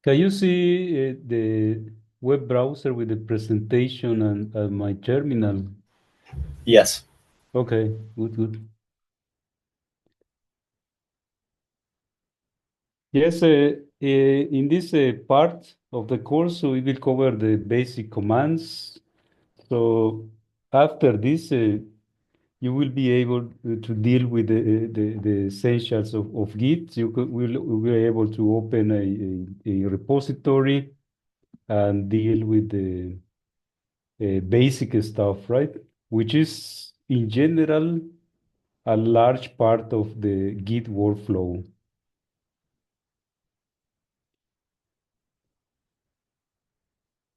Can you see the web browser with the presentation and my terminal? Yes. Okay, good, good. Yes, in this part of the course, we will cover the basic commands. So after this, you will be able to deal with the essentials of Git. Will be able to open a repository and deal with the basic stuff, right? Which is in general a large part of the Git workflow.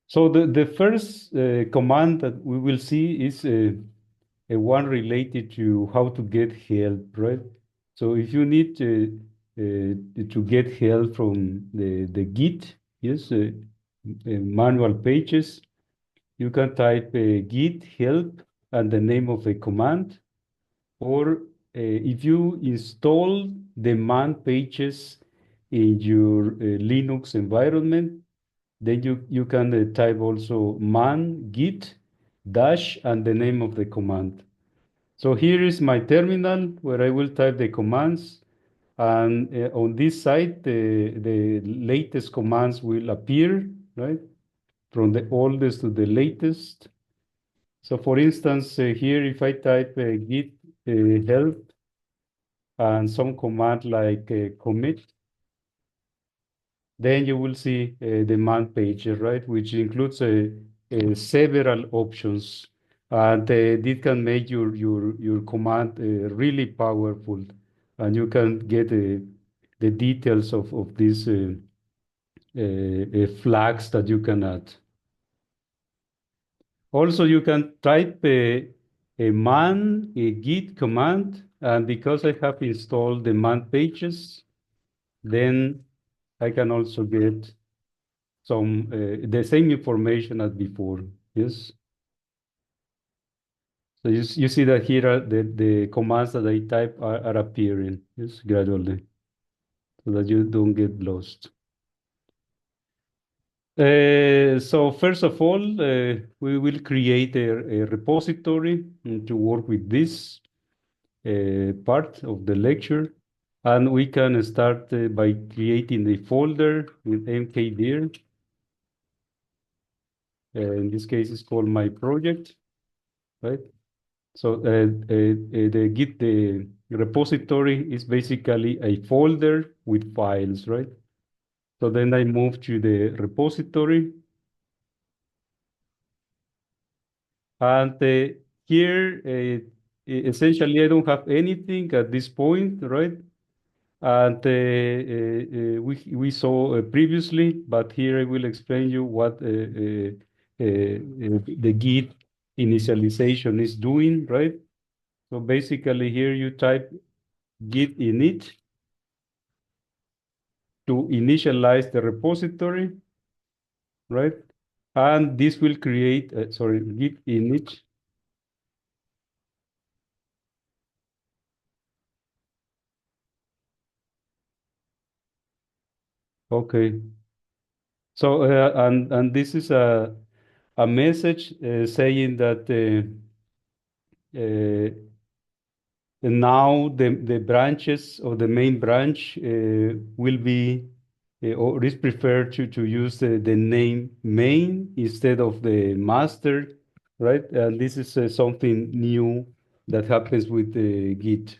So the first command that we will see is a one related to how to get help, right? So if you need to get help from the Git, yes, manual pages, you can type Git help and the name of a command. Or if you install the man pages in your Linux environment, then you can type also man git dash and the name of the command. So here is my terminal where I will type the commands. And on this side, the latest commands will appear, right? From the oldest to the latest. So for instance, here, if I type git help and some command like commit, then you will see the man page, right, which includes several options. And this can make your command really powerful. And you can get the details of these flags that you can add. Also, you can type a man, a git command, and because I have installed the man pages, then I can also get some the same information as before. Yes. So you see that here are the commands that I type are appearing, yes, gradually, so that you don't get lost. So first of all, we will create a repository to work with this part of the lecture. And we can start by creating a folder with mkdir. In this case, it's called my project, right? So the repository is basically a folder with files, right? So then I move to the repository, and here essentially I don't have anything at this point, right? And we saw previously, but here I will explain you what the Git initialization is doing, right? So basically here you type git init to initialize the repository, right? And this will create, sorry, git init. Okay. So, and this is a message saying that now the branches of the main branch will be, or is preferred to use the name main instead of the master, right? And this is something new that happens with the Git.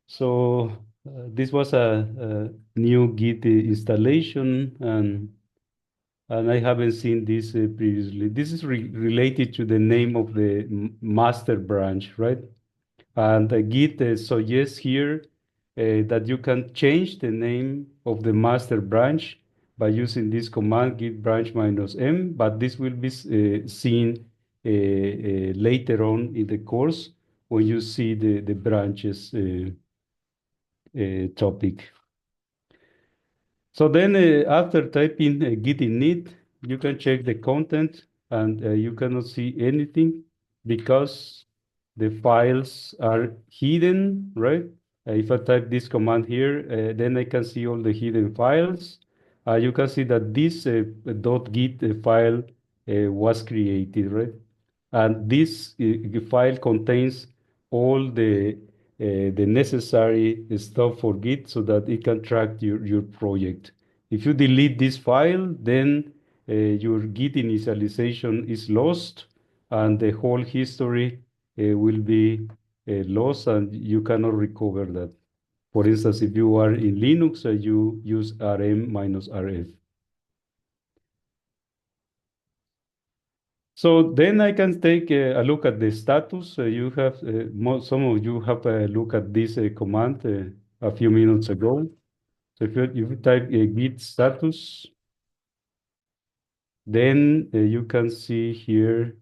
So this was a new Git installation, and I haven't seen this previously. This is related to the name of the master branch, right? And Git suggests here that you can change the name of the master branch by using this command git branch -m, but this will be seen later on in the course when you see the branches topic. So then after typing git init, you can check the content and you cannot see anything because the files are hidden, right? If I type this command here, then I can see all the hidden files. you can see that this .git file was created, right? And this file contains all the necessary stuff for Git so that it can track your project. If you delete this file, then your Git initialization is lost, and the whole history will be lost, and you cannot recover that. For instance, if you are in Linux, you use rm-rf. So then I can take a look at the status. You have some of you have a look at this command a few minutes ago. So if you type git status, then you can see here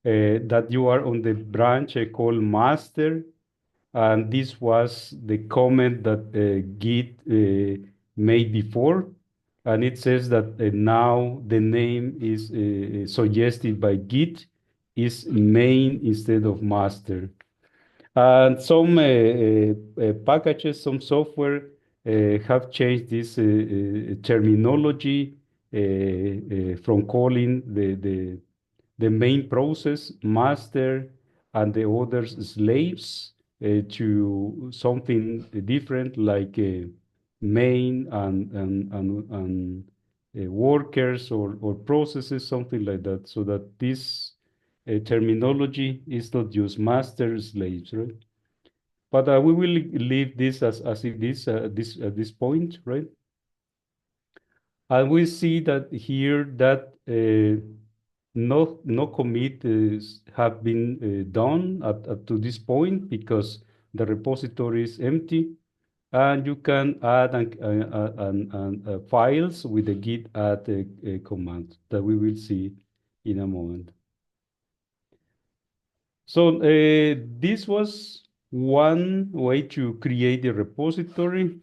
that you are on the branch called master, and this was the comment that Git made before, and it says that now the name is suggested by Git is main instead of master. And some packages, some software have changed this terminology from calling the main process master and the others slaves to something different like main and workers or processes, something like that, so that this terminology is not just master slaves, right? But we will leave this as it is this point, right? And we see that here that no commit have been done up to this point because the repository is empty, and you can add files with the git add command that we will see in a moment. So this was one way to create a repository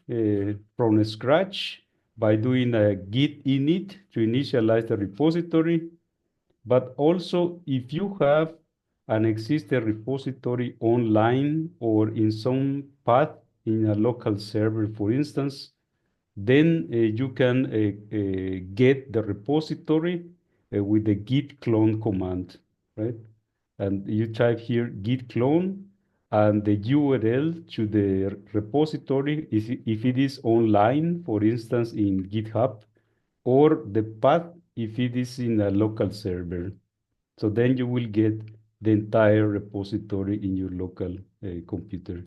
from scratch by doing a git init to initialize the repository. But also, if you have an existing repository online or in some path in a local server, for instance, then you can get the repository with the git clone command, right? And you type here git clone and the URL to the repository if it is online, for instance, in GitHub, or the path if it is in a local server. So then you will get the entire repository in your local computer.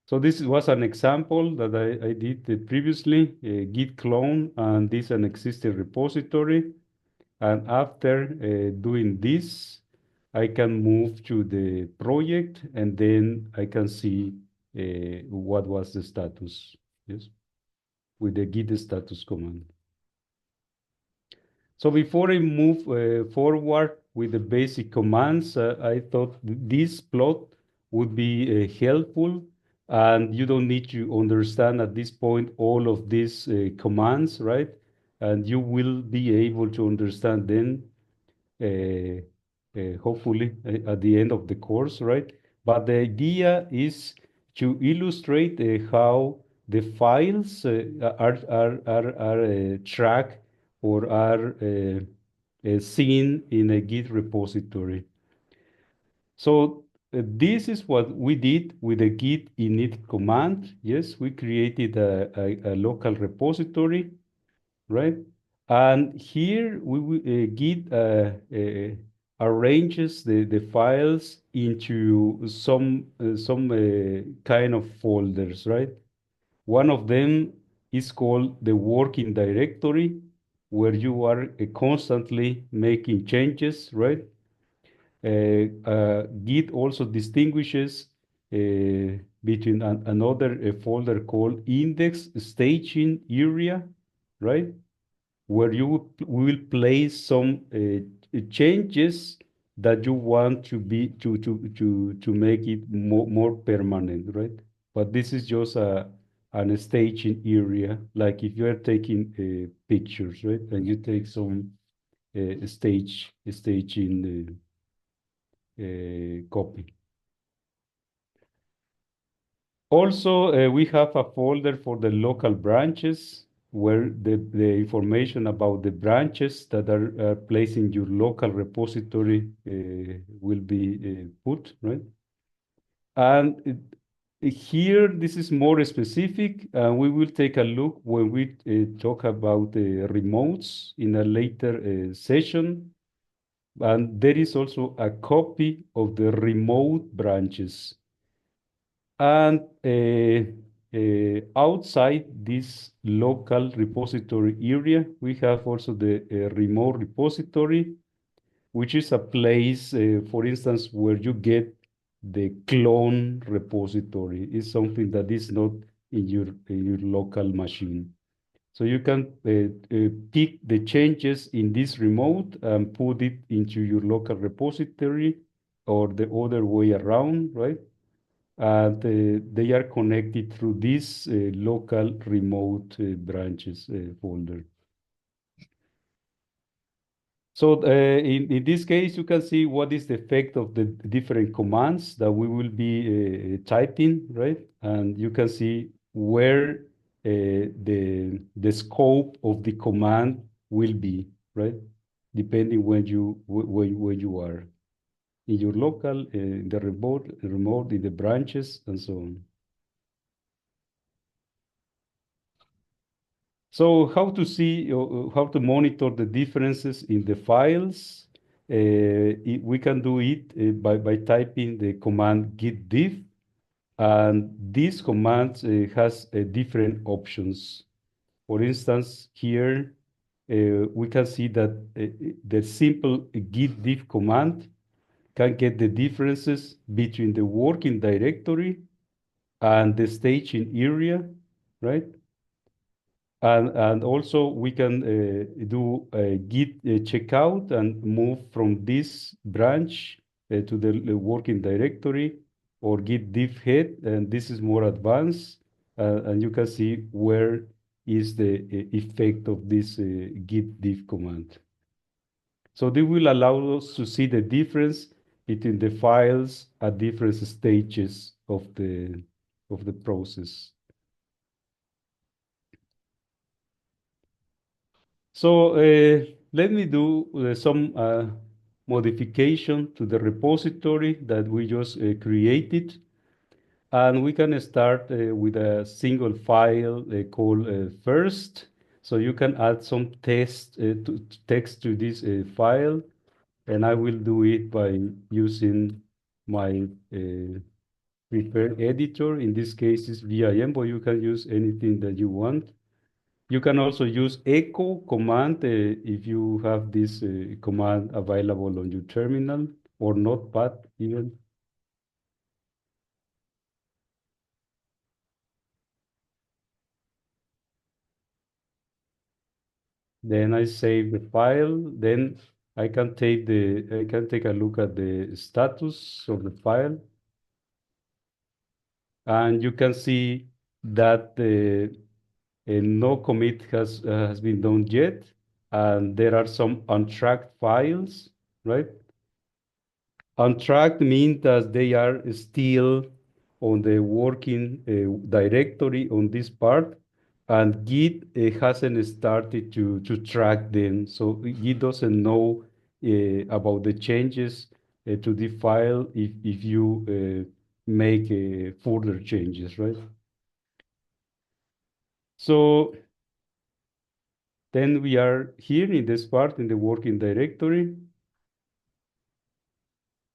So this was an example that I did previously, git clone, and this an existing repository. And after doing this, I can move to the project, and then I can see what was the status, yes, with the git status command. So before I move forward with the basic commands, I thought this plot would be helpful, and you don't need to understand at this point all of these commands, right? And you will be able to understand them uh, hopefully at the end of the course, right? But the idea is to illustrate how the files are tracked or are seen in a Git repository. So this is what we did with the git init command. Yes, we created a local repository, right? And here Git arranges the files into some kind of folders, right? One of them is called the working directory, where you are constantly making changes, right? Git also distinguishes between another folder called index staging area, right? Where you will place some changes that you want to be to make it more permanent, right? But this is just an staging area, like if you are taking pictures, right? And you take some staging uh, copy. Also, we have a folder for the local branches where the information about the branches that are placed in your local repository will be put, right? And here, this is more specific. We will take a look when we talk about the remotes in a later session. And there is also a copy of the remote branches. And outside this local repository area, we have also the remote repository, which is a place, for instance, where you get the clone repository. It's something that is not in your local machine. So you can pick the changes in this remote and put it into your local repository or the other way around, right? And they are connected through this local remote branches folder. So in this case, you can see what is the effect of the different commands that we will be typing, right? And you can see where the scope of the command will be, right? Depending where you are in your local, in the remote, in the branches, and so on. So how to see, how to monitor the differences in the files? We can do it by typing the command git diff, and this command has different options. For instance, here we can see that the simple git diff command can get the differences between the working directory and the staging area, right? And also we can do a git checkout and move from this branch to the working directory, or git diff head, and this is more advanced, and you can see where is the effect of this git diff command. So they will allow us to see the difference between the files at different stages of the process. So let me do some modification to the repository that we just created. And we can start with a single file called first. So you can add some text to this file. And I will do it by using my preferred editor. In this case, it's VIM, but you can use anything that you want. You can also use echo command if you have this command available on your terminal, or notepad even. Then I save the file. Then I can take a look at the status of the file, and you can see that no commit has been done yet, and there are some untracked files, right? Untracked means that they are still on the working directory on this part, and Git hasn't started to track them. So Git doesn't know about the changes to the file if you make further changes, right? So then we are here in this part in the working directory.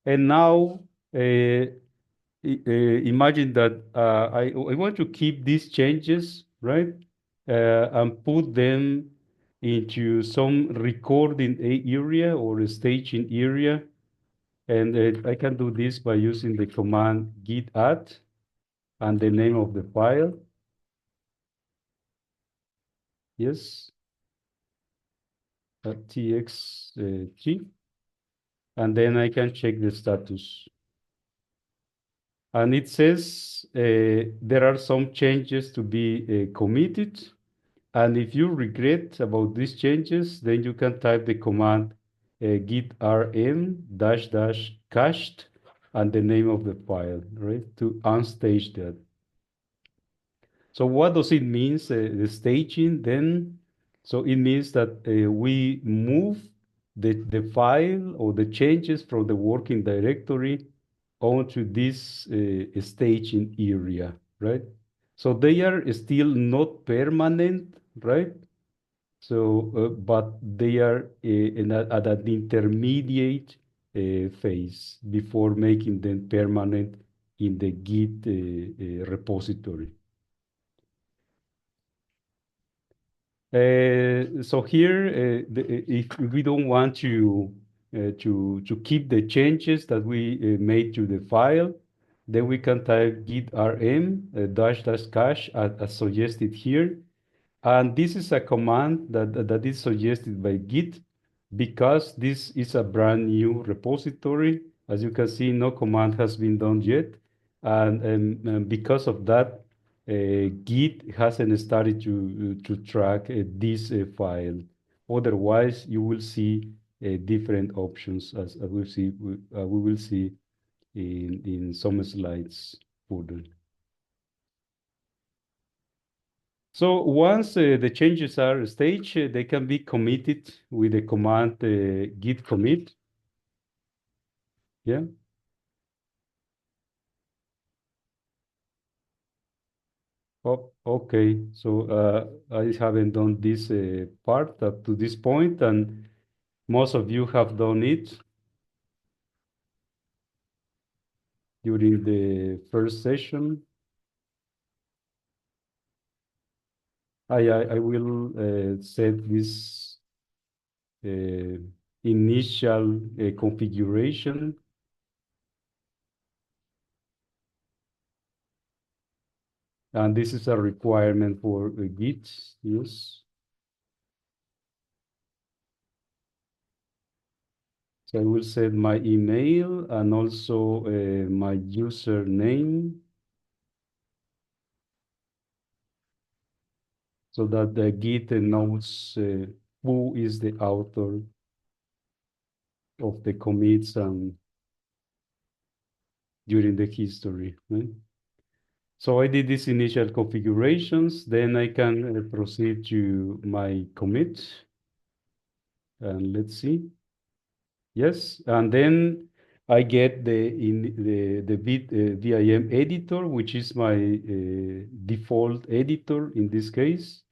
And now imagine that I want to keep these changes, right? And put them into some recording area or a staging area. And I can do this by using the command git add and the name of the file. Yes, txt. And then I can check the status. And it says there are some changes to be committed. And if you regret about these changes, then you can type the command git rm dash dash cached and the name of the file, right? To unstage that. So what does it mean, the staging then? So it means that we move the file or the changes from the working directory onto this staging area, right? So they are still not permanent, right? So, but they are at an intermediate phase before making them permanent in the Git repository. So here, if we don't want to keep the changes that we made to the file, then we can type git rm dash dash cache as suggested here. And this is a command that is suggested by Git because this is a brand new repository. As you can see, no command has been done yet. And because of that, Git hasn't started to track this file. Otherwise, you will see different options as we will see in some slides further. So once the changes are staged, they can be committed with the command git commit. Yeah. Oh, okay. So I haven't done this part up to this point, and most of you have done it during the first session. I will set this uh, initial configuration, and this is a requirement for Git. Yes. So I will set my email and also my username so that the Git knows who is the author of the commits and during the history. Right? So I did these initial configurations, then I can proceed to my commit. And let's see. Yes, and then I get the VIM editor, which is my default editor in this case.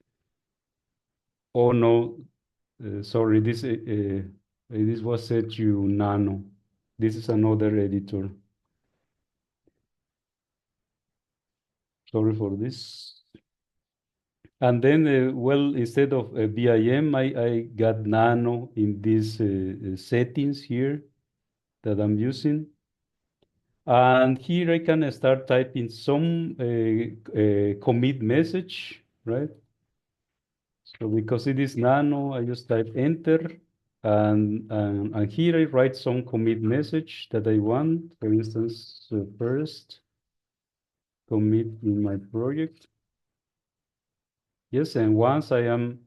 Oh no, sorry, this was set to Nano. This is another editor. Sorry for this. And then, well, instead of VIM, I got Nano in these settings here that I'm using. And here I can start typing some commit message, right? So because it is Nano, I just type enter. And here I write some commit message that I want. For instance, first commit in my project. Yes, and once I am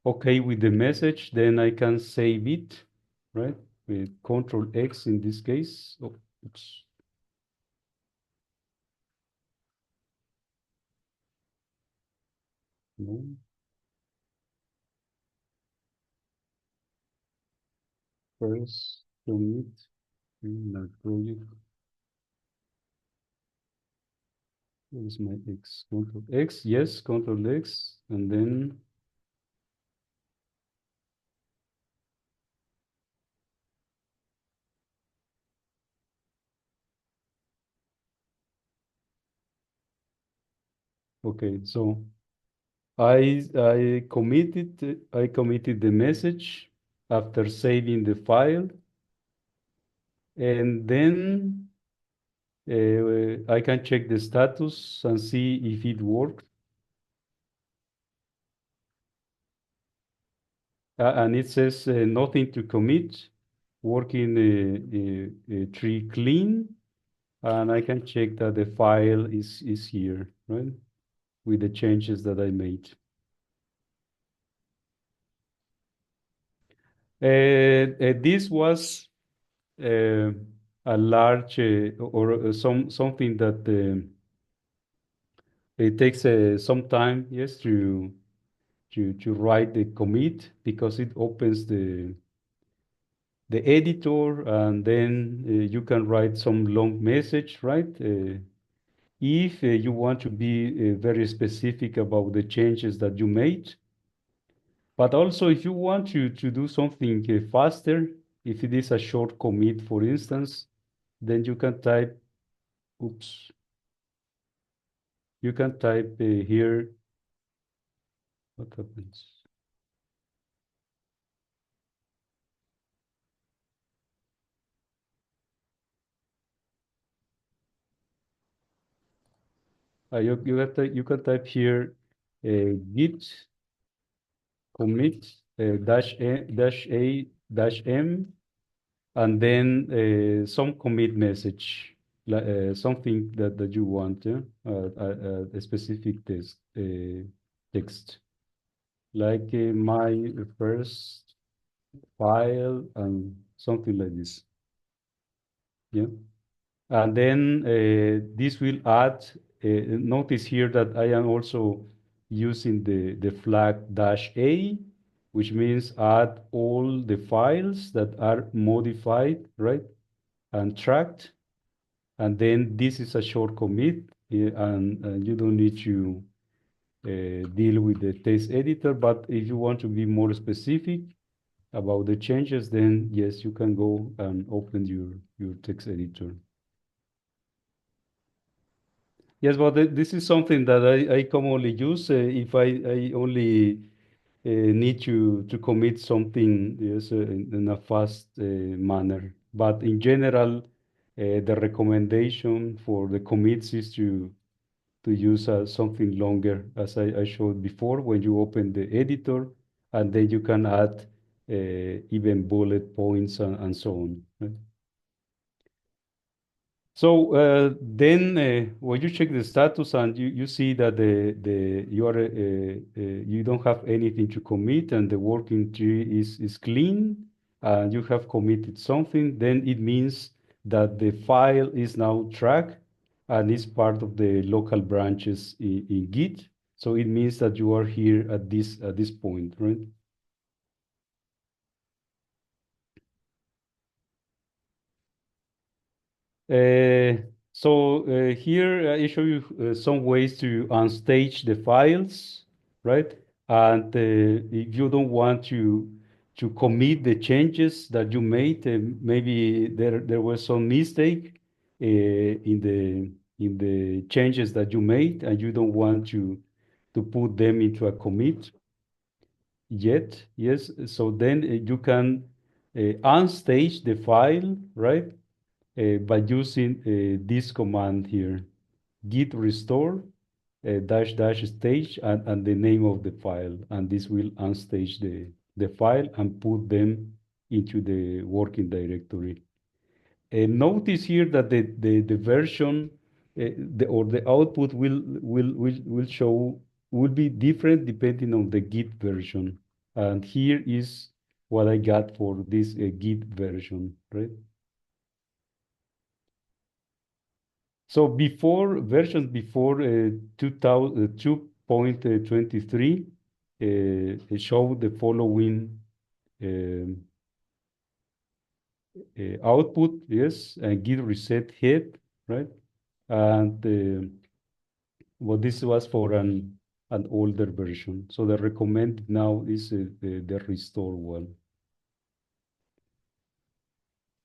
okay with the message, then I can save it, right? With Control X in this case. Oh, oops. No. First commit in my project. Where is my X? Control X, yes, Control X, and then okay, so I committed the message after saving the file, and then I can check the status and see if it worked. And it says nothing to commit, working tree clean, and I can check that the file is here, right? With the changes that I made. This was uh, a large or something that It takes some time, yes, to write the commit because it opens the editor, and then you can write some long message, right? If you want to be very specific about the changes that you made, but also if you want to do something faster, if it is a short commit, for instance, then you can type, oops, you can type here, what happens? You can type here git commit dash m, and then some commit message, something that you want, yeah? A specific text, like my first file and something like this. Yeah. And then this will add, notice here that I am also using the flag dash A, which means add all the files that are modified, right? And tracked. And then this is a short commit, and you don't need to deal with the text editor. But if you want to be more specific about the changes, then yes, you can go and open your text editor. Yes, but this is something that I commonly use if I only need to commit something, yes, in a fast manner. But in general, the recommendation for the commits is to use something longer, as I showed before, when you open the editor, and then you can add even bullet points and so on, right? So then when you check the status and you see that you don't have anything to commit and the working tree is clean and you have committed something, then it means that the file is now tracked and is part of the local branches in Git. So it means that you are here at this point, right? Uh, here I show you some ways to unstage the files, right? And if you don't want to commit the changes that you made, maybe there was some mistake in the changes that you made, and you don't want to put them into a commit yet. Yes, so then you can unstage the file, right? By using this command here, git restore dash dash stage and the name of the file. And this will unstage the file and put them into the working directory. Notice here that the version or the output will show will be different depending on the Git version. And here is what I got for this Git version, right? So before versions before 2000, 2.23 show the following um, output, yes, and git reset head, right? And well, this was for an older version. So the recommended now is the restore one.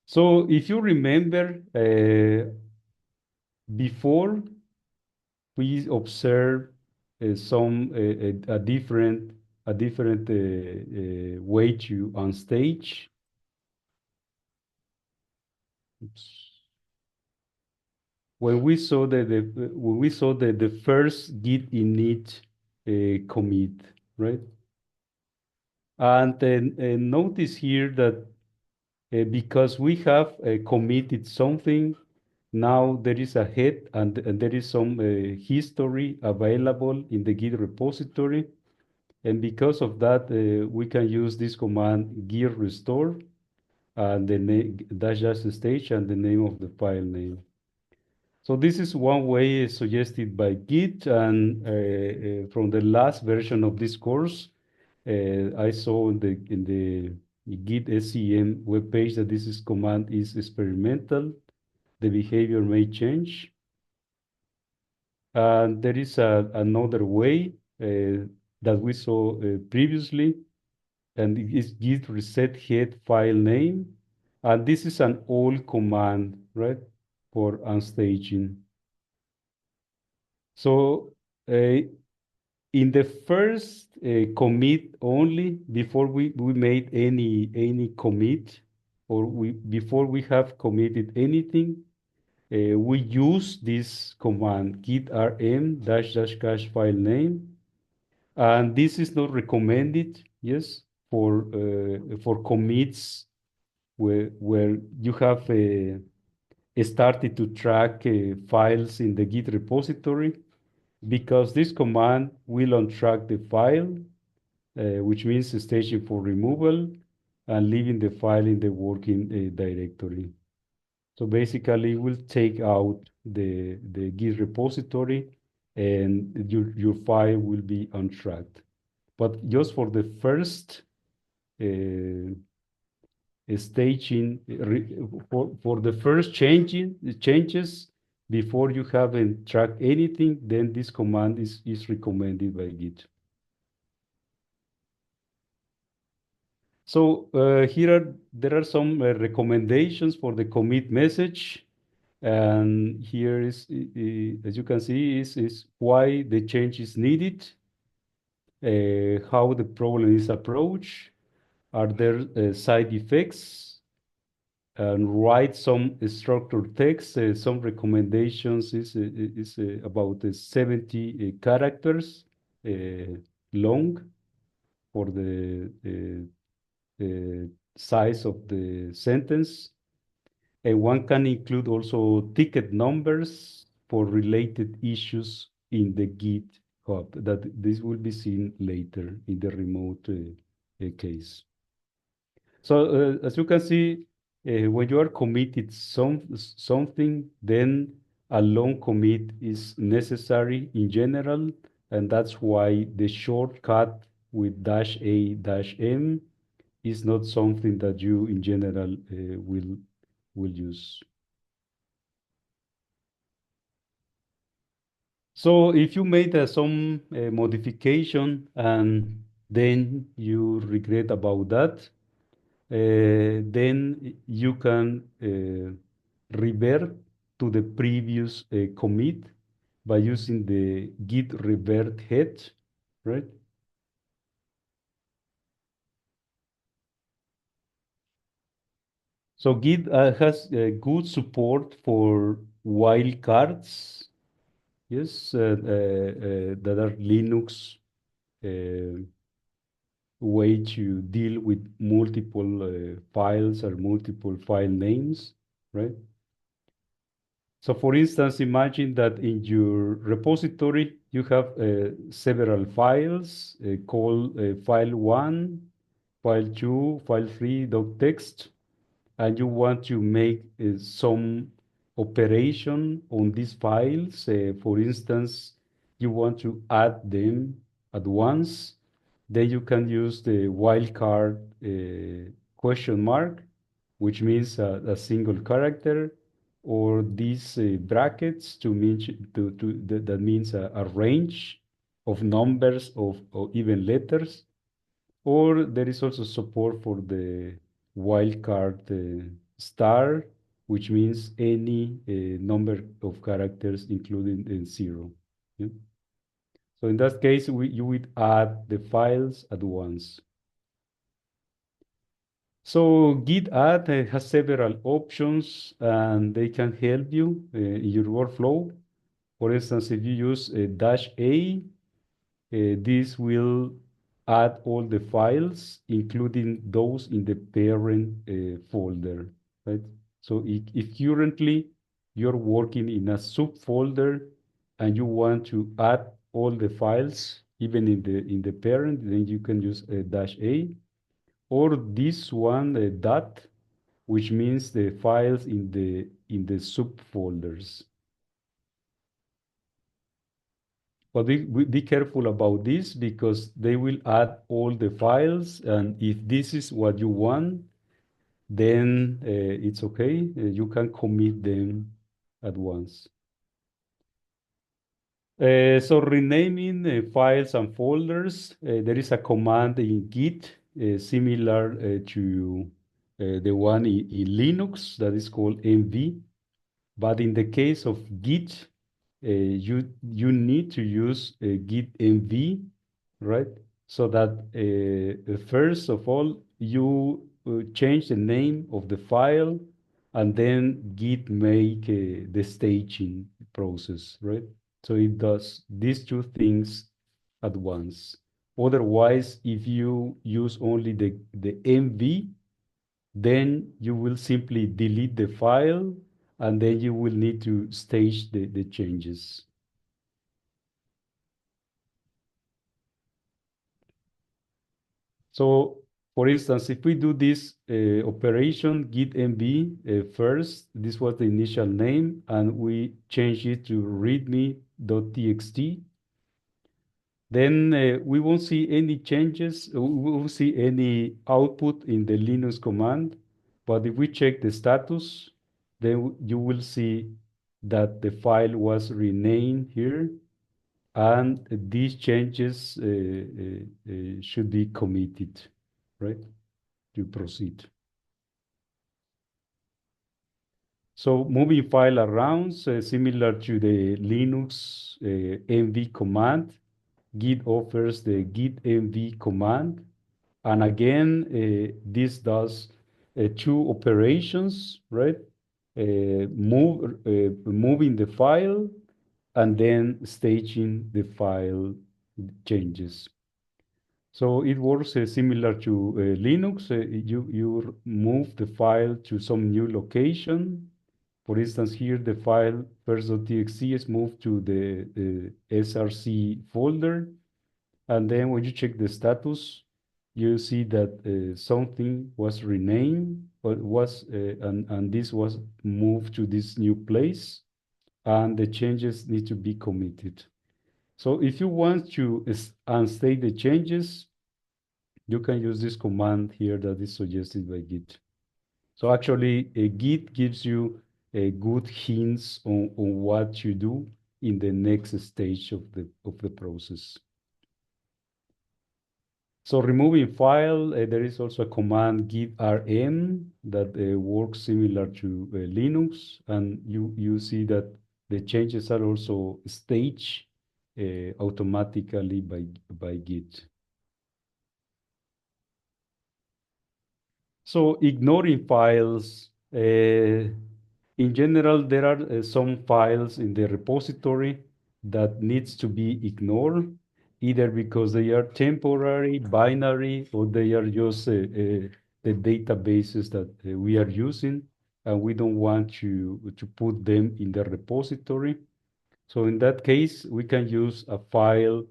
So if you remember, before we observe some a different way to on stage. Oops. When we saw when we saw the first git init commit, right? And then notice here that because we have committed something, now there is a head and there is some history available in the Git repository. And because of that, we can use this command git restore and the name dash dash stage and the name of the file name. So this is one way suggested by Git, and from the last version of this course, I saw in the Git SCM webpage that this is command is experimental. The behavior may change. And there is another way that we saw previously, and it is git reset head file name. And this is an old command, right, for unstaging. So in the first commit only, before we made any commit, or before we have committed anything, we use this command git rm dash dash cache file name, and this is not recommended, yes, for commits where you have started to track files in the Git repository, because this command will untrack the file, which means staging for removal and leaving the file in the working directory. So basically, we'll take out the Git repository, and your file will be untracked. But just for the first uh, staging, for the first changes, before you haven't tracked anything, then this command is recommended by Git. So there are some recommendations for the commit message. And here is, as you can see, is why the change is needed, how the problem is approached, are there side effects, and write some structured text. Some recommendations is about 70 characters long for the size of the sentence. And one can include also ticket numbers for related issues in the GitHub. That this will be seen later in the remote case. So as you can see, when you are committed something, then a long commit is necessary in general, and that's why the shortcut with dash a dash m is not something that you in general will use. So if you made some modification and then you regret about that, then you can revert to the previous commit by using the git revert head, right? So Git has good support for wildcards, yes, that are Linux way to deal with multiple files or multiple file names, right? So for instance, imagine that in your repository, you have several files called file one, file two, file three, doctext, and you want to make some operation on these files. For instance, you want to add them at once, then you can use the wildcard question mark, which means a single character, or these brackets to mean that means a range of numbers of even letters, or there is also support for the wildcard star, which means any number of characters including zero. Yeah? So in that case, you would add the files at once. So Git add has several options, and they can help you in your workflow. For instance, if you use dash A, this will add all the files, including those in the parent folder, right? So if currently you're working in a subfolder and you want to add all the files, even in the parent, then you can use dash A, or this one dot, which means the files in the subfolders. But be careful about this because they will add all the files, and if this is what you want, then it's okay. You can commit them at once. So renaming files and folders, there is a command in Git similar to the one in Linux that is called mv. But in the case of Git, you need to use Git mv, right? So that first of all, you change the name of the file, and then Git make the staging process, right? So it does these two things at once. Otherwise, if you use only the mv, then you will simply delete the file, and then you will need to stage the changes. So, for instance, if we do this operation git mv first, this was the initial name, and we change it to readme.txt, then we won't see any changes. We won't see any output in the Linux command. But if we check the status, then you will see that the file was renamed here, and these changes should be committed, right, to proceed. So moving file around, similar to the Linux mv command, Git offers the git mv command. And again, this does two operations, right? Moving the file and then staging the file changes. So it works similar to Linux. You move the file to some new location. For instance, here the file first.txt is moved to the src folder. And then when you check the status, you see that something was renamed, but and this was moved to this new place, and the changes need to be committed. So if you want to unstate the changes, you can use this command here that is suggested by Git. So actually, Git gives you good hints on what to do in the next stage of the process. So removing file, there is also a command git rm that works similar to Linux, and you see that the changes are also staged automatically by Git. So ignoring files, in general, there are some files in the repository that needs to be ignored, either because they are temporary, binary, or they are just the databases that we are using, and we don't want to put them in the repository. So in that case, we can use a file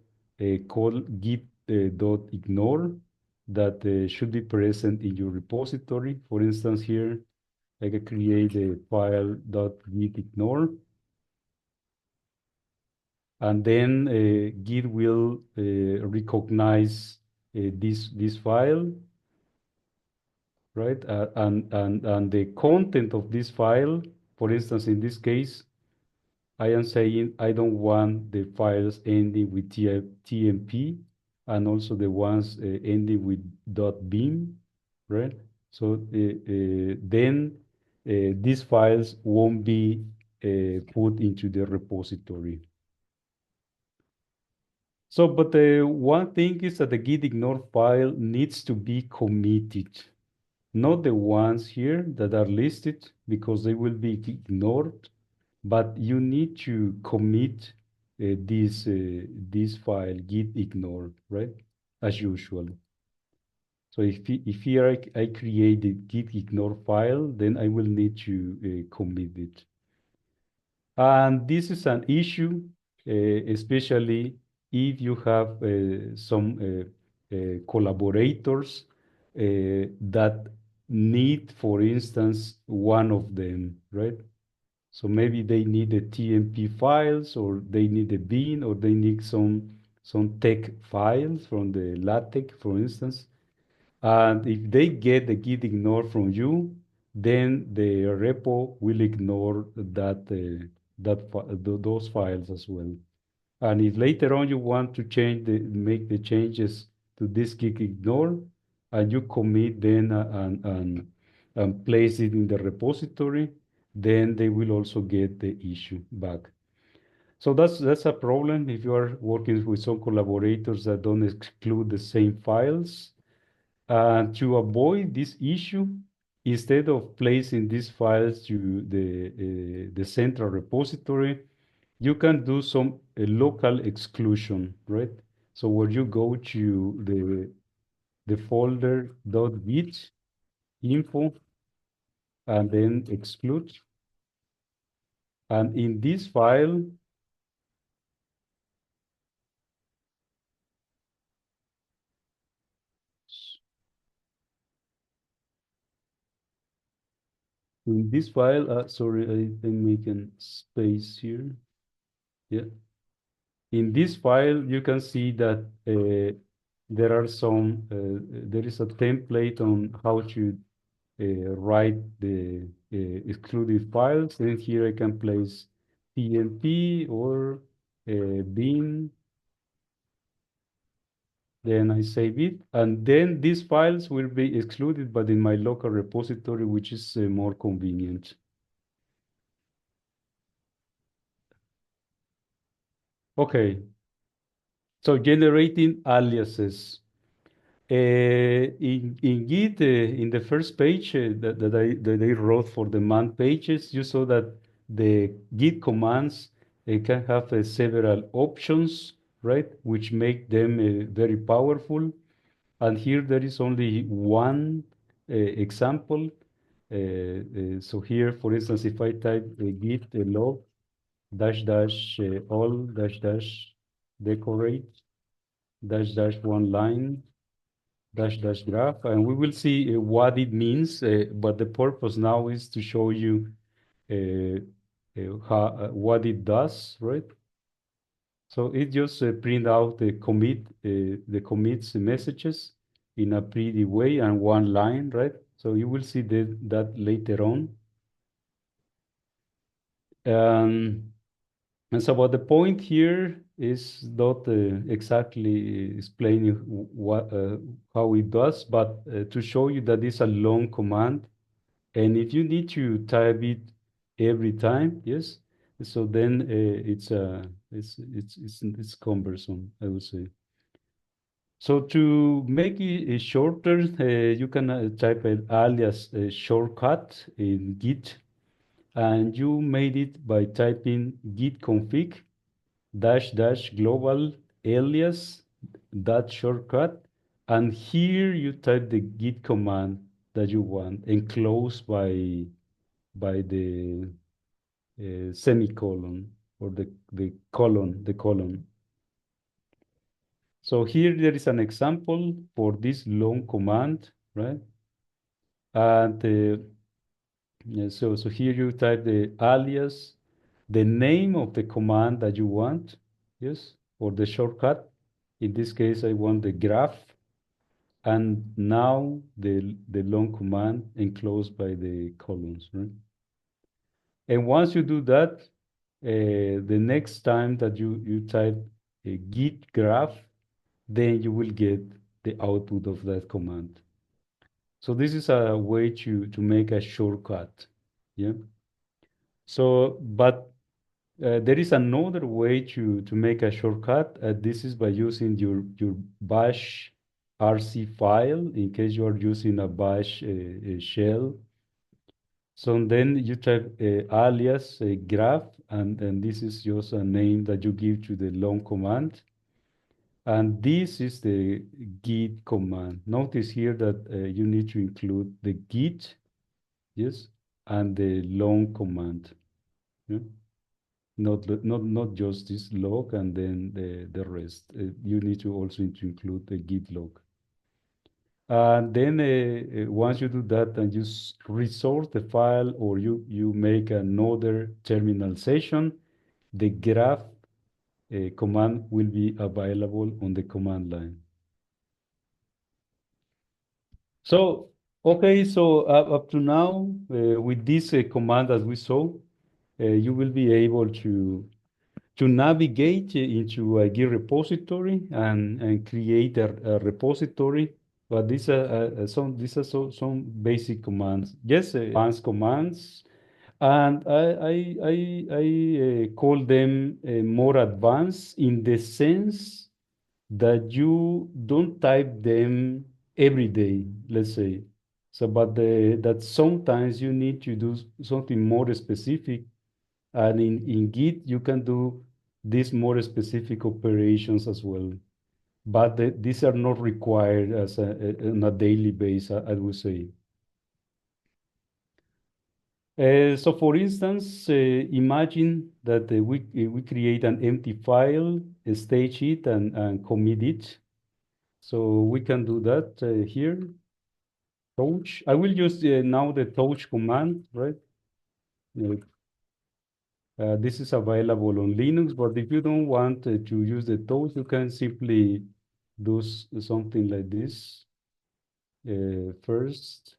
called git.ignore that should be present in your repository. For instance, here, I can create a file .gitignore, and then Git will recognize this file, right? And the content of this file, for instance, in this case, I am saying I don't want the files ending with TMP, and also the ones ending with .bin, right? So then these files won't be put into the repository. So, but the one thing is that the git ignore file needs to be committed, not the ones here that are listed because they will be ignored, but you need to commit this file git ignore, right? As usual. So if here I create the git ignore file, then I will need to commit it. And this is an issue, especially if you have some collaborators that need, for instance, one of them, right? So maybe they need the TMP files, or they need the bin, or they need some tech files from the LaTeX, for instance. And if they get the git ignore from you, then the repo will ignore those files as well. And if later on you want to make the changes to this git ignore, and you commit then and place it in the repository, then they will also get the issue back. So that's a problem if you are working with some collaborators that don't exclude the same files. To avoid this issue, instead of placing these files to the central repository, you can do some local exclusion, right? So where you go to the folder .git info and then exclude. And in this file, sorry, I'm making space here. Yeah. In this file, you can see that there is a template on how to write the excluded files. And here I can place PNP or bin. Then I save it. And then these files will be excluded, but in my local repository, which is more convenient. Okay, so generating aliases. In Git, in the first page that I wrote for the man pages, you saw that the Git commands can have several options, right? Which make them very powerful. And here there is only one example. So here, for instance, if I type git log dash dash all dash dash decorate dash dash one line dash dash graph, and we will see what it means. But the purpose now is to show you what it does, right? So it just print out the commits messages in a pretty way and one line, right? So you will see that later on. Um, and so, but the point here is not exactly explaining how it does, but to show you that it's a long command. And if you need to type it every time, yes, so then it's cumbersome, I would say. So to make it shorter, you can type an alias shortcut in Git, and you made it by typing git config dash dash global alias dot shortcut, and here you type the git command that you want, enclosed by the semicolon or the colon. So here there is an example for this long command, right? And yeah, so here you type the alias, the name of the command that you want, yes, or the shortcut. In this case, I want the graph, and now the long command enclosed by the columns, right? And once you do that, the next time that you type a git graph, then you will get the output of that command. So this is a way to make a shortcut. Yeah. So, but there is another way to make a shortcut. This is by using your bash RC file in case you are using a bash shell. So then you type alias graph, and this is just a name that you give to the long command. And this is the git command. Notice here that you need to include the git, yes, and the long command. Yeah? Not just this log and then the rest. You need to also to include the git log. And then once you do that and you resource the file or you make another terminal session, the graph command will be available on the command line. So, okay, so up to now, with this command that we saw, you will be able to navigate into a Git repository and create a repository. But these are some basic commands. Yes, advanced commands, and I call them more advanced in the sense that you don't type them every day, let's say. So, but that sometimes you need to do something more specific, and in Git, you can do these more specific operations as well. But these are not required as on a daily basis, I would say. So for instance, imagine that we create an empty file, stage it, and commit it. So we can do that here. Touch. I will use now the touch command, right? Uh, this is available on Linux, but if you don't want to use the touch, you can simply do something like this. First,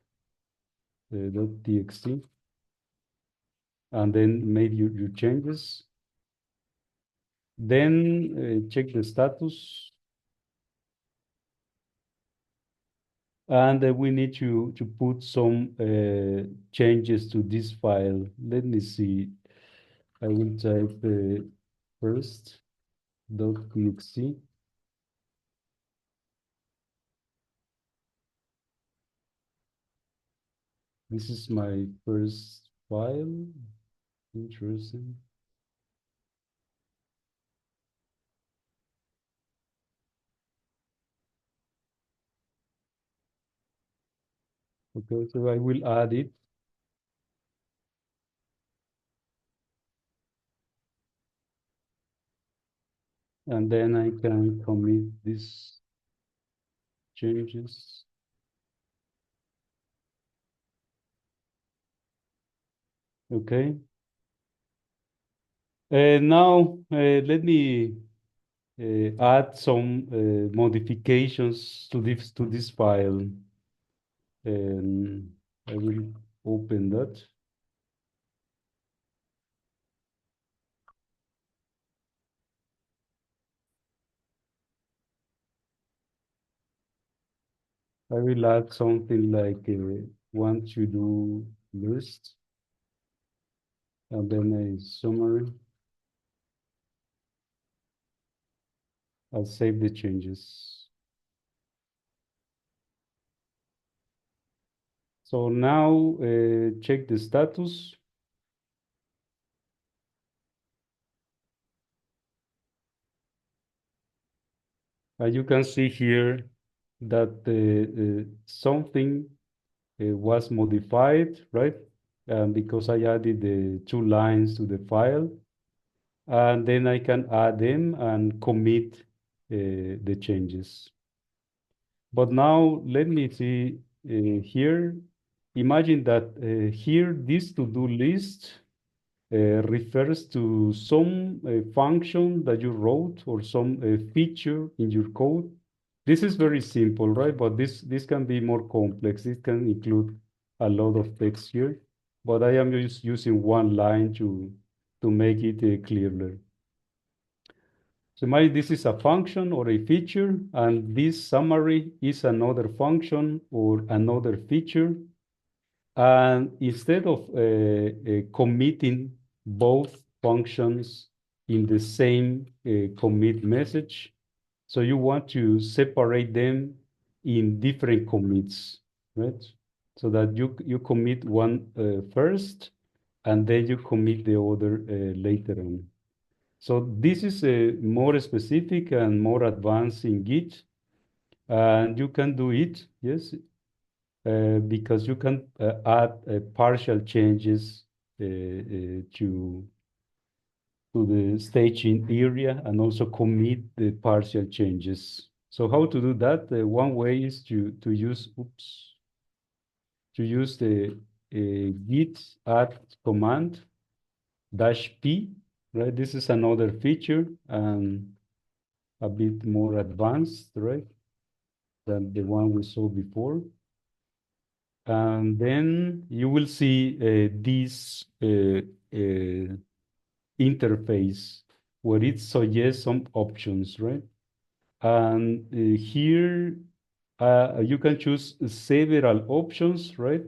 .txt, and then make your changes. Then check the status, and we need to put some changes to this file. Let me see. I will type first .txt. This is my first file. Interesting. Okay, so I will add it, and then I can commit these changes. Okay. Now let me add some modifications to this file. I will open that. I will add something like one to-do list, and then a summary. I'll save the changes. So now check the status. You can see here that something was modified, right? Because I added the 2 lines to the file, and then I can add them and commit the changes. But now let me see here. Imagine that here this to-do list refers to some function that you wrote or some feature in your code. This is very simple, right? But this can be more complex. It can include a lot of text here, but I am just using 1 line to make it clearer. So imagine this is a function or a feature, and this summary is another function or another feature. And instead of committing both functions in the same commit message, so you want to separate them in different commits, right? So that you commit one first, and then you commit the other later on. So this is more specific and more advanced in Git, and you can do it, yes, because you can add partial changes to the staging area and also commit the partial changes. So how to do that? One way is to use the git add command -p, right? This is another feature and a bit more advanced, right, than the one we saw before. And then you will see this interface where it suggests some options, right? And here you can choose several options, right?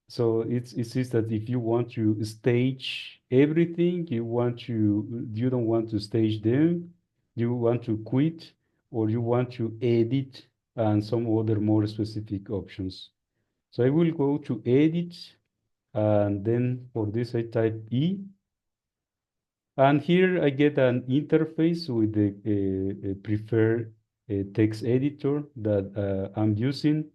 So it says that if you want to stage everything, you don't want to stage them, you want to quit, or you want to edit, and some other more specific options. So I will go to edit, and then for this I type E, and here I get an interface with the preferred text editor that I'm using.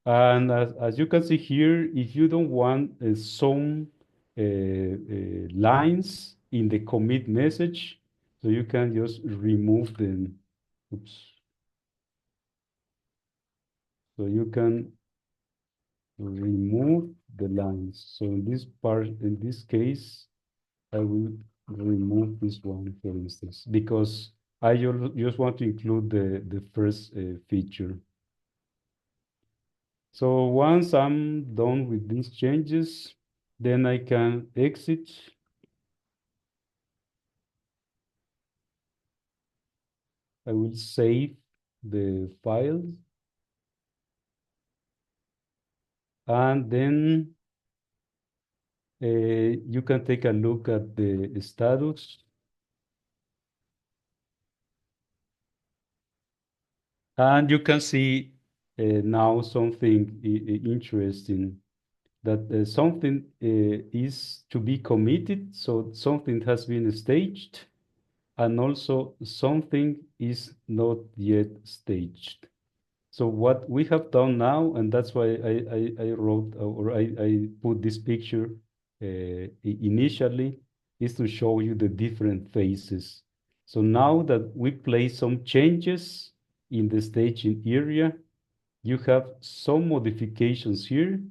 And as you can see here, if you don't want some lines in the commit message, so you can just remove them. Oops. So you can remove the lines. So in this part, in this case, I will remove this one, for instance, because I just want to include the first feature. So once I'm done with these changes, then I can exit. I will save the files, and then you can take a look at the status, and you can see now something interesting, that something is to be committed, so something has been staged, and also something is not yet staged. So what we have done now, and that's why I wrote or I put this picture initially, is to show you the different phases. So now that we place some changes in the staging area, you have some modifications here,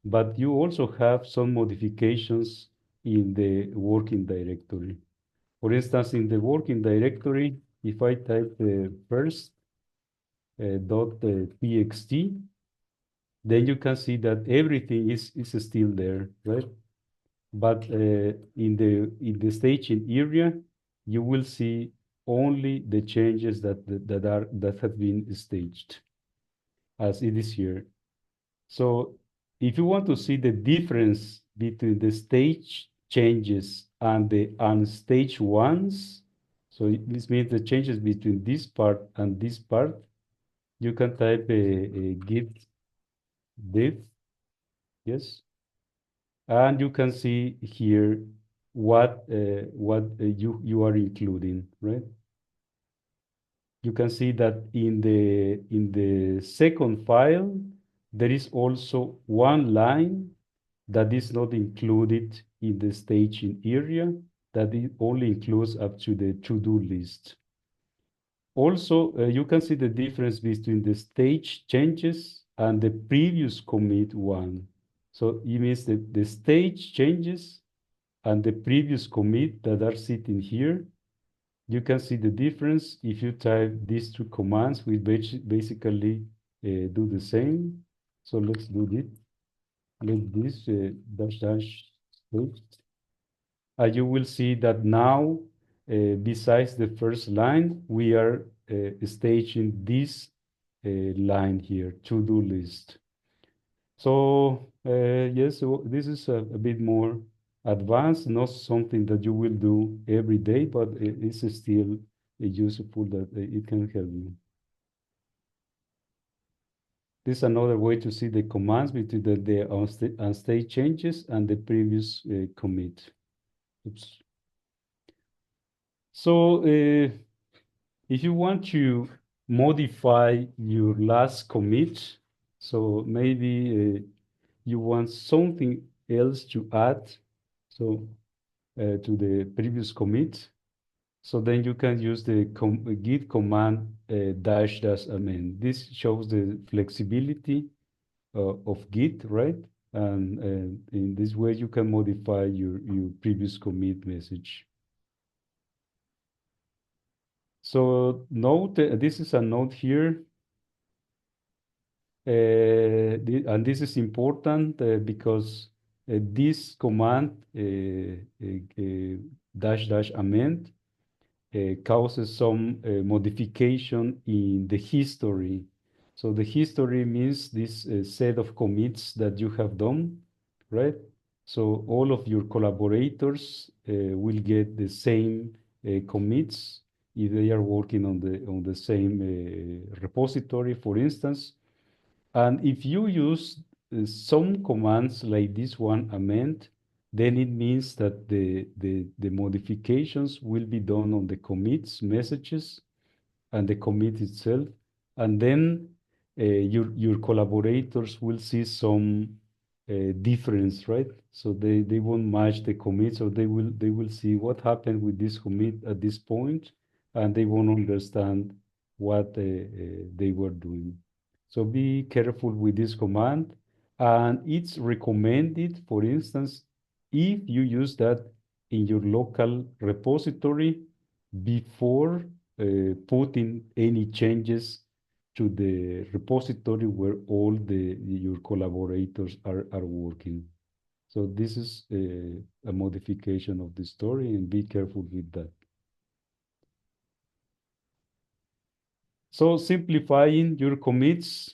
but you also have some modifications in the working directory. For instance, in the working directory, if I type the first .txt, then you can see that everything is still there, right? But in the staging area, you will see only the changes that have been staged, as it is here. So if you want to see the difference between the stage changes and the unstaged ones, so this means the changes between this part and this part, you can type a git diff, yes, and you can see here what you are including, right? You can see that in the second file there is also one line that is not included in the staging area, that it only includes up to the to-do list. Also, you can see the difference between the stage changes and the previous commit one. So it means that the stage changes and the previous commit that are sitting here, you can see the difference if you type these two commands, which basically do the same. So let's do this. Let this dash dash stage. You will see that now, besides the first line, we are staging this line here, to-do list. So yes, so this is a bit more advanced, not something that you will do every day, but it's still useful that it can help you. This is another way to see the commands between the on-stage changes and the previous commit. Oops. So if you want to modify your last commit, so maybe you want something else to add, so to the previous commit. So then you can use the git command dash dash amend. This shows the flexibility of Git, right? And in this way, you can modify your previous commit message. So note, this is a note here. And this is important because this command dash dash amend causes some modification in the history. So the history means this set of commits that you have done, right? So all of your collaborators will get the same commits if they are working on the same repository, for instance. And if you use some commands like this one, amend, then it means that the modifications will be done on the commits messages and the commit itself. And then your collaborators will see some difference, right? So they won't match the commit, so they will see what happened with this commit at this point, and they won't understand what they were doing. So be careful with this command, and it's recommended, for instance, if you use that in your local repository before putting any changes to the repository where all your collaborators are working. So this is a modification of the story, and be careful with that. So simplifying your commits.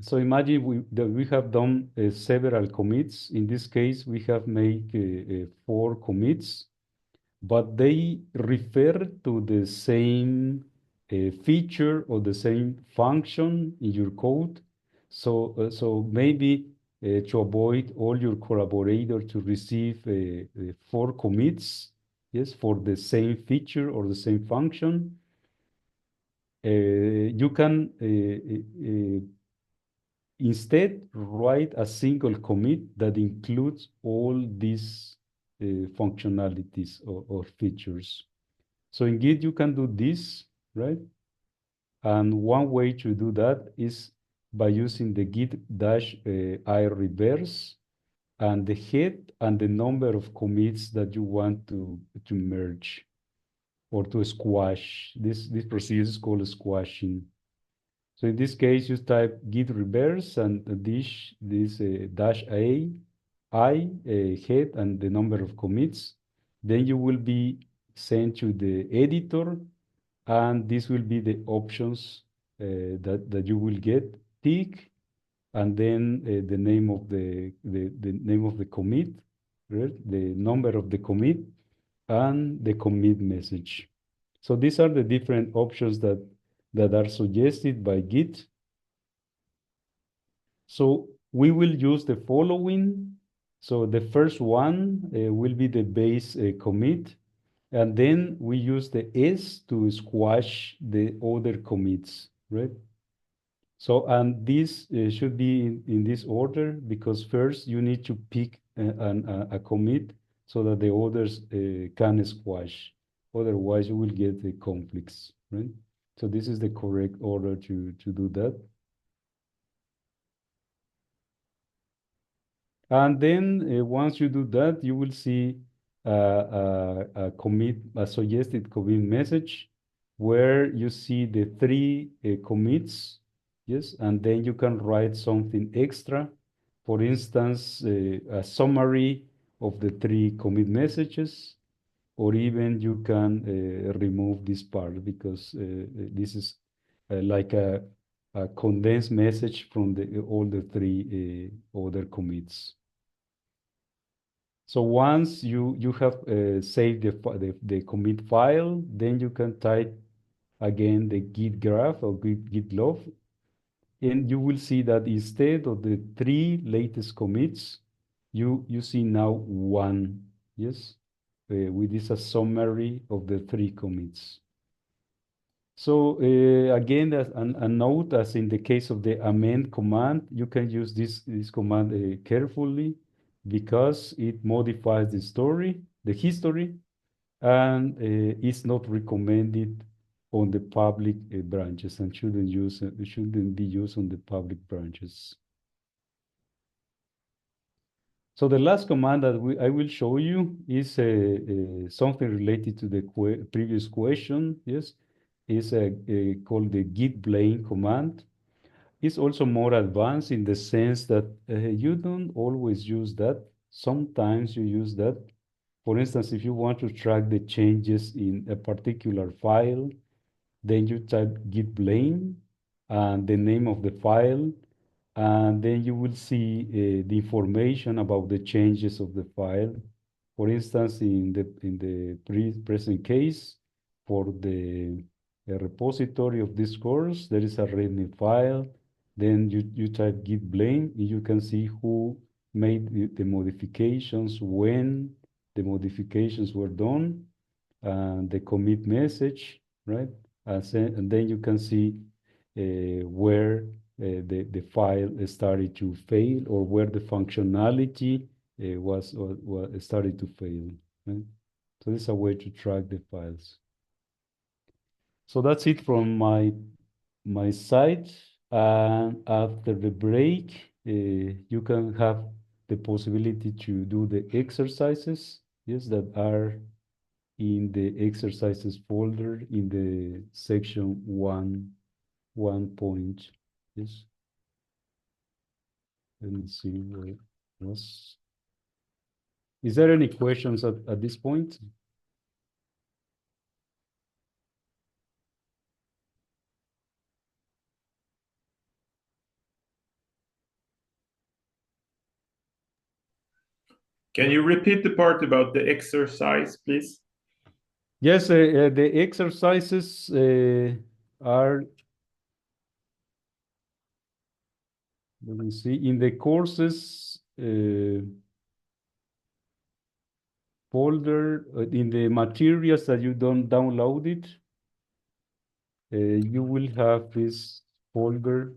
So imagine that we have done several commits. In this case, we have made 4 commits, but they refer to the same feature or the same function in your code. So maybe to avoid all your collaborators to receive 4 commits, yes, for the same feature or the same function, you can instead write a single commit that includes all these functionalities or features. So in Git, you can do this, right? And one way to do that is by using the git dash I reverse and the head and the number of commits that you want to merge or to squash. This procedure is called squashing. So in this case, you type git reverse and this dash I head and the number of commits. Then you will be sent to the editor, and this will be the options that you will get. Tick, and then the name of the name of the commit, right? The number of the commit, and the commit message. So these are the different options that are suggested by Git. So we will use the following. So the first one will be the base commit, and then we use the S to squash the other commits, right? So, and this should be in this order, because first you need to pick a commit so that the others can squash. Otherwise, you will get the conflicts, right? So this is the correct order to do that. And then once you do that, you will see a suggested commit message where you see the 3 commits, yes, and then you can write something extra. For instance, a summary of the 3 commit messages, or even you can remove this part, because this is like a condensed message from all the 3 other commits. So once you have saved the commit file, then you can type again the git graph or git log, and you will see that instead of the 3 latest commits, you see now 1, yes, with this a summary of the 3 commits. So again, as a note, as in the case of the amend command, you can use this command carefully, because it modifies the history, and is not recommended on the public branches and shouldn't be used on the public branches. So the last command that I will show you is something related to the previous question. Yes, is called the git blame command. It's also more advanced in the sense that you don't always use that. Sometimes you use that. For instance, if you want to track the changes in a particular file, then you type git blame and the name of the file, and then you will see the information about the changes of the file. For instance, in the present case, for the repository of this course, there is a README file. Then you type git blame, and you can see who made the modifications, when the modifications were done, and the commit message, right? And then you can see where the file started to fail or where the functionality was started to fail, right? So this is a way to track the files. So that's it from my side. And after the break, you can have the possibility to do the exercises, yes, that are in the exercises folder in the section 1 point. Yes. Let me see where it was. Is there any questions at this point? Can you repeat the part about the exercise, please? Yes, the exercises are, let me see, in the courses folder, in the materials that you don't download it, you will have this folder,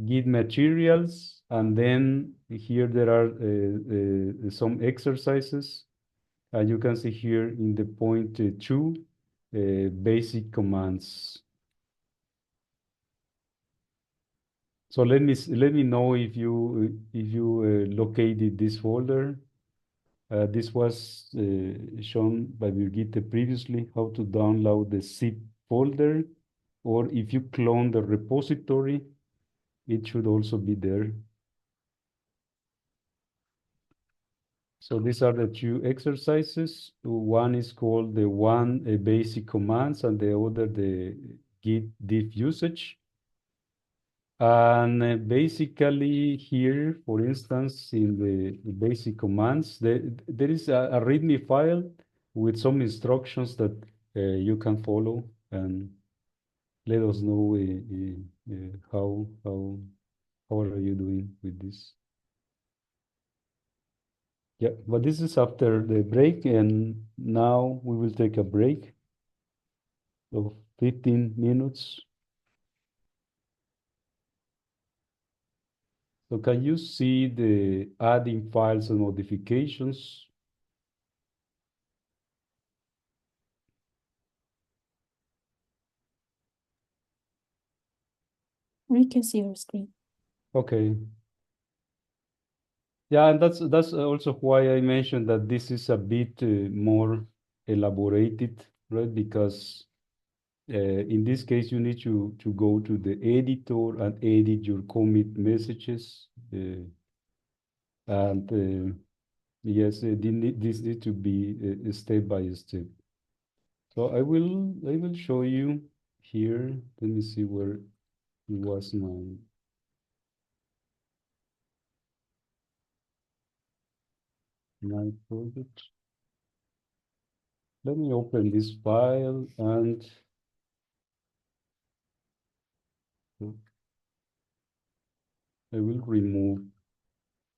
Git materials, and then here there are some exercises. You can see here in the point 2, basic commands. So let me know if you located this folder. This was shown by Birgitte previously, how to download the zip folder, or if you clone the repository, it should also be there. So these are the two exercises. One is called the basic commands, and the other the git diff usage. And basically here, for instance, in the basic commands, there is a README file with some instructions that you can follow, and let us know how are you doing with this. Yeah, but this is after the break, and now we will take a break of 15 minutes. So can you see the adding files and modifications? We can see your screen. Okay. Yeah, and that's also why I mentioned that this is a bit more elaborated, right? Because in this case, you need to go to the editor and edit your commit messages. And yes, this need to be step by step. So I will show you here. Let me see where it was my project. Let me open this file and I will remove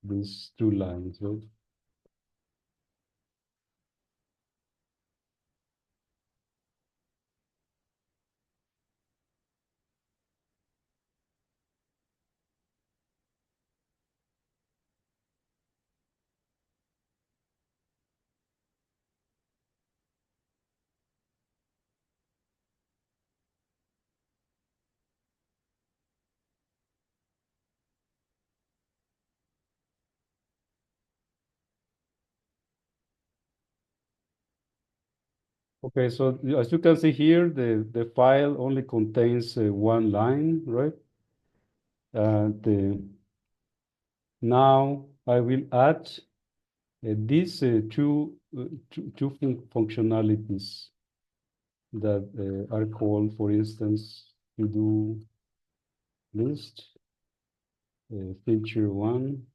these two lines, right? Okay, so as you can see here, the file only contains one line, right? And now I will add these two functionalities that are called, for instance, to do list feature one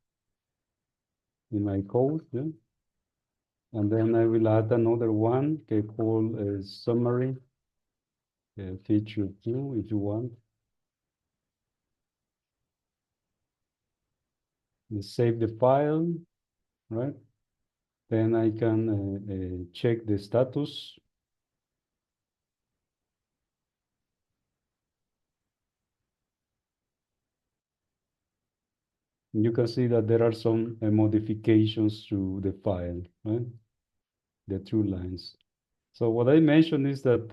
in my code, yeah? And then I will add another one called summary feature two if you want. You save the file, right? Then I can check the status. You can see that there are some modifications to the file, right? The two lines. So what I mentioned is that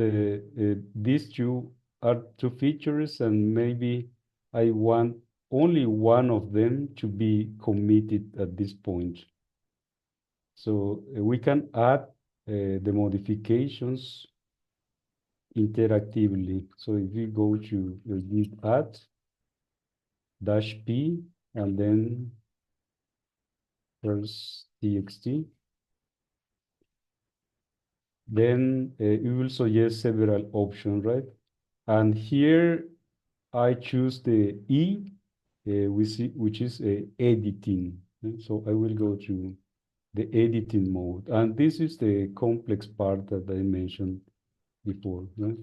these two are two features, and maybe I want only one of them to be committed at this point. So we can add the modifications interactively. So if we go to git add -p and then first txt, then you will suggest several options, right? And here I choose the E, which is editing. So I will go to the editing mode. And this is the complex part that I mentioned before, right?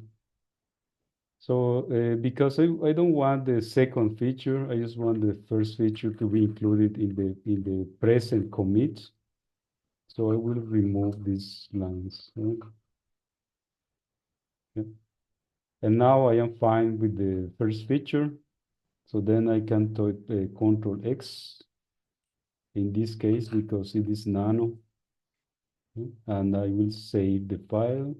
So because I don't want the second feature, I just want the first feature to be included in the present commit. So I will remove these lines. Right? Yeah. And now I am fine with the first feature. So then I can type Control X in this case because it is nano. Yeah. And I will save the file.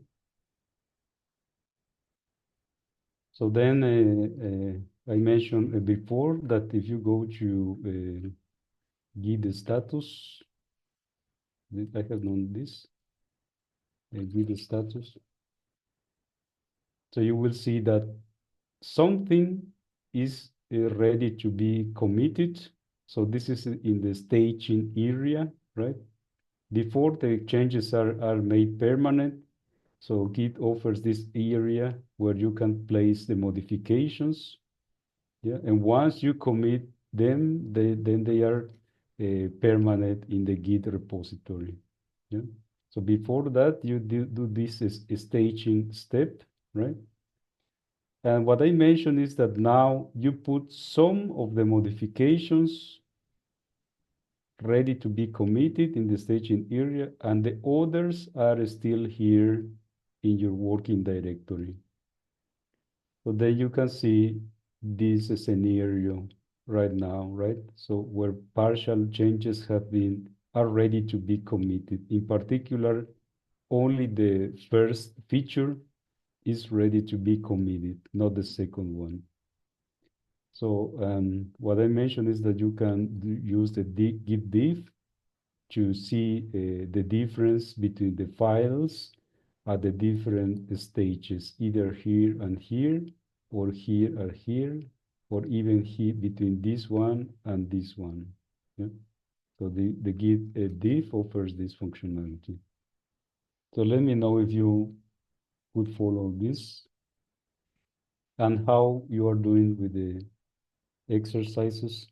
So then I mentioned before that if you go to git status, I have done this, git status. So you will see that something is ready to be committed. So this is in the staging area, right? Before the changes are made permanent, so Git offers this area where you can place the modifications. Yeah, and once you commit them, then they are permanent in the Git repository. Yeah. So before that, you do this staging step, right? And what I mentioned is that now you put some of the modifications ready to be committed in the staging area, and the others are still here in your working directory. So there you can see this scenario right now, right? So where partial changes are ready to be committed. In particular, only the first feature is ready to be committed, not the second one. So what I mentioned is that you can use the git diff to see the difference between the files at the different stages, either here and here, or here and here, or even here between this one and this one. Yeah? So the git diff offers this functionality. So let me know if you could follow this and how you are doing with the exercises.